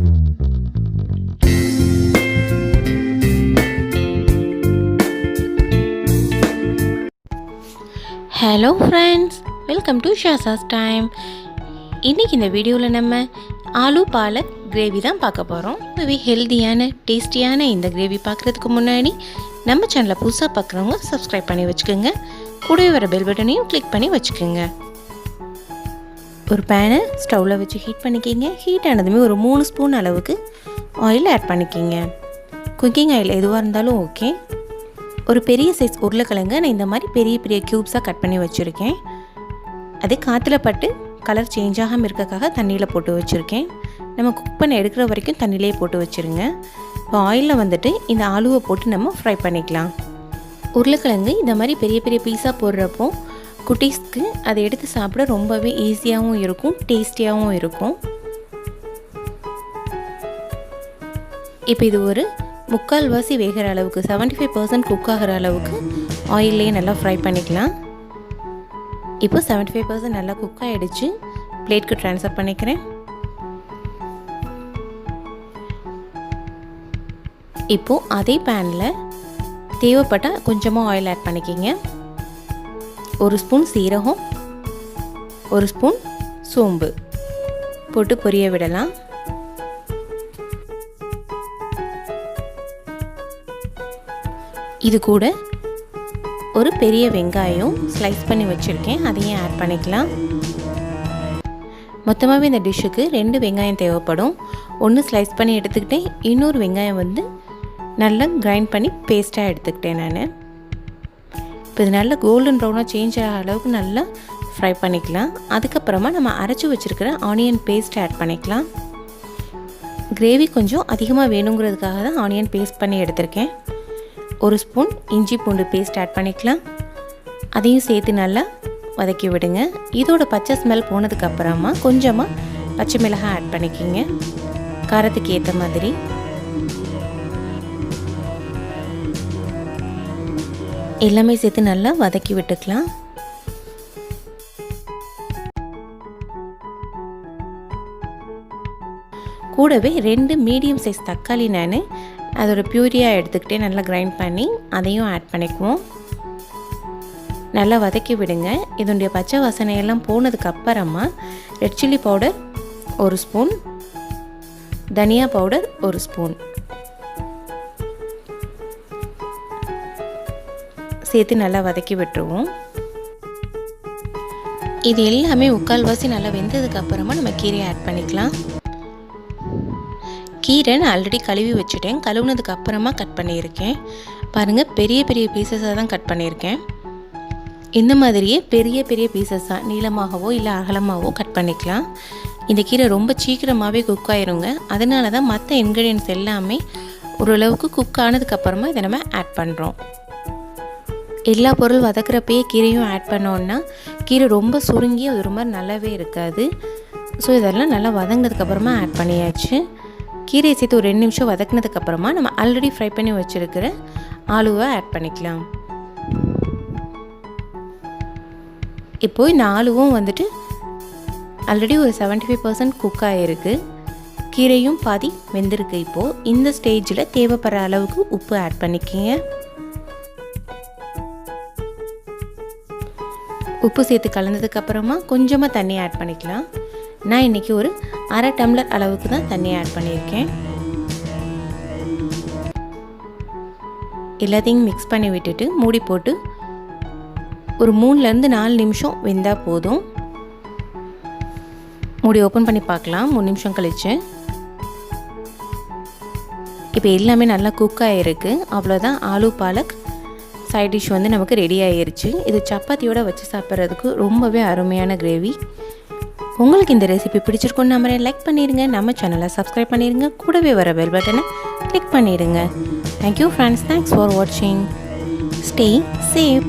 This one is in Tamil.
Hello friends, welcome to Shasha's time. இன்றைக்கி இந்த வீடியோவில் நம்ம ஆலூ பாலக் கிரேவி தான் பார்க்க போகிறோம். ரொம்பவே ஹெல்த்தியான டேஸ்டியான இந்த கிரேவி பார்க்குறதுக்கு முன்னாடி நம்ம சேனலை புதுசாக பார்க்குறவங்க சப்ஸ்கிரைப் பண்ணி வச்சுக்கோங்க. கூடவே வர பெல் பட்டனையும் கிளிக் பண்ணி வச்சுக்கோங்க. ஒரு பேனை ஸ்டவ்வில் வச்சு ஹீட் பண்ணிக்கிங்க. ஹீட் ஆனதுமே ஒரு 3 ஸ்பூன் அளவுக்கு ஆயில் ஆட் பண்ணிக்கிங்க. குக்கிங் ஆயில் எதுவாக இருந்தாலும் ஓகே. ஒரு பெரிய சைஸ் உருளைக்கிழங்கு நான் இந்த மாதிரி பெரிய பெரிய க்யூப்ஸாக கட் பண்ணி வச்சுருக்கேன். அது காற்றுல பட்டு கலர் சேஞ்ச் ஆகாமல் இருக்கக்காக தண்ணியில் போட்டு வச்சுருக்கேன். நம்ம குக் பண்ண எடுக்கிற வரைக்கும் தண்ணியிலே போட்டு வச்சுருங்க. இப்போ ஆயிலில் வந்துட்டு இந்த ஆலுவை போட்டு நம்ம ஃப்ரை பண்ணிக்கலாம். உருளைக்கிழங்கு இந்த மாதிரி பெரிய பெரிய பீஸாக போடுறப்போ குட்டீஸ்க்கு அதை எடுத்து சாப்பிட ரொம்பவே ஈஸியாகவும் இருக்கும், டேஸ்டியாகவும் இருக்கும். இப்போ இது ஒரு 3/4 வேகிற அளவுக்கு 75% குக் ஆகிற அளவுக்கு ஆயிலே நல்லா ஃப்ரை பண்ணிக்கலாம். இப்போ 75% நல்லா குக் ஆகிடுச்சு. பிளேட்க்கு ட்ரான்ஸ்ஃபர் பண்ணிக்கிறேன். இப்போது அதே பேனில் தேவைப்பட்டால் கொஞ்சமாக ஆயில் ஆட் பண்ணிக்கிங்க. 1 ஸ்பூன் சீரகம், 1 ஸ்பூன் சோம்பு போட்டு பொரிய விடலாம். இது கூட ஒரு பெரிய வெங்காயம் ஸ்லைஸ் பண்ணி வச்சுருக்கேன், அதையும் ஆட் பண்ணிக்கலாம். மொத்தமாகவே இந்த டிஷ்ஷுக்கு 2 வெங்காயம் தேவைப்படும். 1 ஸ்லைஸ் பண்ணி எடுத்துக்கிட்டேன், இன்னொரு வெங்காயம் வந்து நல்லா கிரைண்ட் பண்ணி பேஸ்ட்டாக எடுத்துக்கிட்டேன் நான். இப்போ இது நல்லா கோல்டன் ப்ரௌனாக சேஞ்ச் ஆகிற அளவுக்கு நல்லா ஃப்ரை பண்ணிக்கலாம். அதுக்கப்புறமா நம்ம அரைச்சி வச்சுருக்கிற ஆனியன் பேஸ்ட் ஆட் பண்ணிக்கலாம். கிரேவி கொஞ்சம் அதிகமாக வேணுங்கிறதுக்காக தான் ஆனியன் பேஸ்ட் பண்ணி எடுத்திருக்கேன். 1 ஸ்பூன் இஞ்சி பூண்டு பேஸ்ட் ஆட் பண்ணிக்கலாம். அதையும் சேர்த்து நல்லா வதக்கி விடுங்க. இதோட பச்சை ஸ்மெல் போனதுக்கப்புறமா கொஞ்சமாக பச்சை மிளகாய் ஆட் பண்ணிக்கிங்க, காரத்துக்கு ஏற்ற மாதிரி. எல்லாமே சேர்த்து நல்லா வதக்கி விட்டுக்கலாம். கூடவே 2 மீடியம் சைஸ் தக்காளி நான் அதோட பியூரியாக எடுத்துக்கிட்டே நல்லா கிரைண்ட் பண்ணி அதையும் ஆட் பண்ணிக்குவோம். நல்லா வதக்கி விடுங்க. இதனுடைய பச்சை வாசனையெல்லாம் போனதுக்கப்புறமா ரெட் சில்லி பவுடர் 1 ஸ்பூன், தனியா பவுடர் 1 ஸ்பூன் சேர்த்து நல்லா வதக்கி விட்டுருவோம். இது எல்லாமே 3/4 நல்லா வெந்ததுக்கப்புறமா நம்ம கீரையை ஆட் பண்ணிக்கலாம். கீரை நான் ஆல்ரெடி கழுவி வச்சுட்டேன். கழுவுனதுக்கு அப்புறமா கட் பண்ணியிருக்கேன். பாருங்கள், பெரிய பெரிய பீசஸாக தான் கட் பண்ணியிருக்கேன். இந்த மாதிரியே பெரிய பெரிய பீசஸாக நீளமாகவோ இல்லை அகலமாகவோ கட் பண்ணிக்கலாம். இந்த கீரை ரொம்ப சீக்கிரமாகவே குக் ஆயிருங்க. அதனால தான் மற்ற இன்க்ரீடியன்ட்ஸ் எல்லாமே ஓரளவுக்கு குக் ஆனதுக்கப்புறமா இதை நம்ம ஆட் பண்ணுறோம். எல்லா பொருள் வதக்கிறப்பயே கீரையும் ஆட் பண்ணோன்னா கீரை ரொம்ப சுருங்கி அது ரொம்ப நல்லாவே இருக்காது. ஸோ இதெல்லாம் நல்லா வதங்கினதுக்கப்புறமா ஆட் பண்ணியாச்சு. கீரையை சேர்த்து ஒரு 2 நிமிஷம் வதக்கினதுக்கப்புறமா நம்ம ஆல்ரெடி ஃப்ரை பண்ணி வச்சுருக்கிற ஆலுவை ஆட் பண்ணிக்கலாம். இப்போது இந்த ஆலுவும் வந்துட்டு ஆல்ரெடி ஒரு 75% குக் ஆகிருக்கு. கீரையும் பாதி வெந்திருக்கு. இப்போது இந்த ஸ்டேஜில் தேவைப்படுற அளவுக்கு உப்பு ஆட் பண்ணிக்கிங்க. உப்பு சேர்த்து கலந்ததுக்கப்புறமா கொஞ்சமாக தண்ணி ஆட் பண்ணிக்கலாம். நான் இன்றைக்கி ஒரு 1/2 டம்ளர் அளவுக்கு தான் தண்ணி ஆட் பண்ணியிருக்கேன். எல்லாத்தையும் மிக்ஸ் பண்ணி விட்டுட்டு மூடி போட்டு ஒரு 3-4 நிமிஷம் வெந்தால் போதும். மூடி ஓப்பன் பண்ணி பார்க்கலாம் 3 நிமிஷம் கழிச்சு. இப்போ எல்லாமே நல்லா குக் ஆகிருக்கு. அவ்வளோதான், ஆலூ பாலக் சைட் டிஷ் வந்து நமக்கு ரெடி ஆகிருச்சு. இது சப்பாத்தியோடு வச்சு சாப்பிட்றதுக்கு ரொம்பவே அருமையான கிரேவி. உங்களுக்கு இந்த ரெசிபி பிடிச்சிருக்குன்னு நம்புறேன். லைக் பண்ணிடுங்க, நம்ம சேனலை சப்ஸ்கிரைப் பண்ணிடுங்க, கூடவே வர பெல் பட்டனை கிளிக் பண்ணிடுங்க. தேங்க்யூ ஃப்ரெண்ட்ஸ், தேங்க்ஸ் ஃபார் வாட்சிங். Stay safe.